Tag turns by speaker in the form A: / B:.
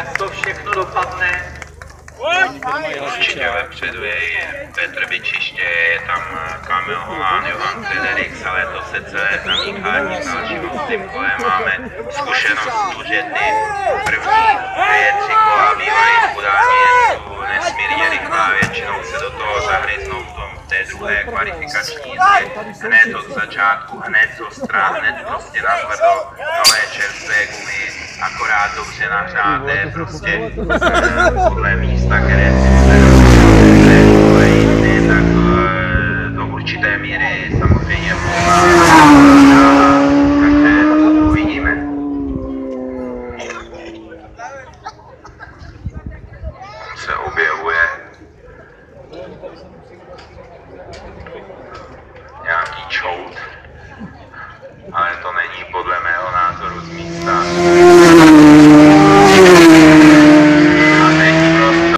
A: jak to všechno dopadne.
B: Určitě vepředu je Petr Byčiště, je tam Kamil Holán, Johan Fredericks, ale to se celé zamíchá tím dalším ostým kolem. Máme zkušenost, že ty první 2-3 kola bývají v podání jezdců nesmírně rychlá, většinou se do toho zahryznou v té druhé kvalifikační jízdě. Hned od začátku, hned zo stran, hned prostě na tvrdo, nové čerstvé gumy, akorát dobře nahřáté, prostě podle místa, které si jízdy, tak do určité míry samozřejmě pomáhá.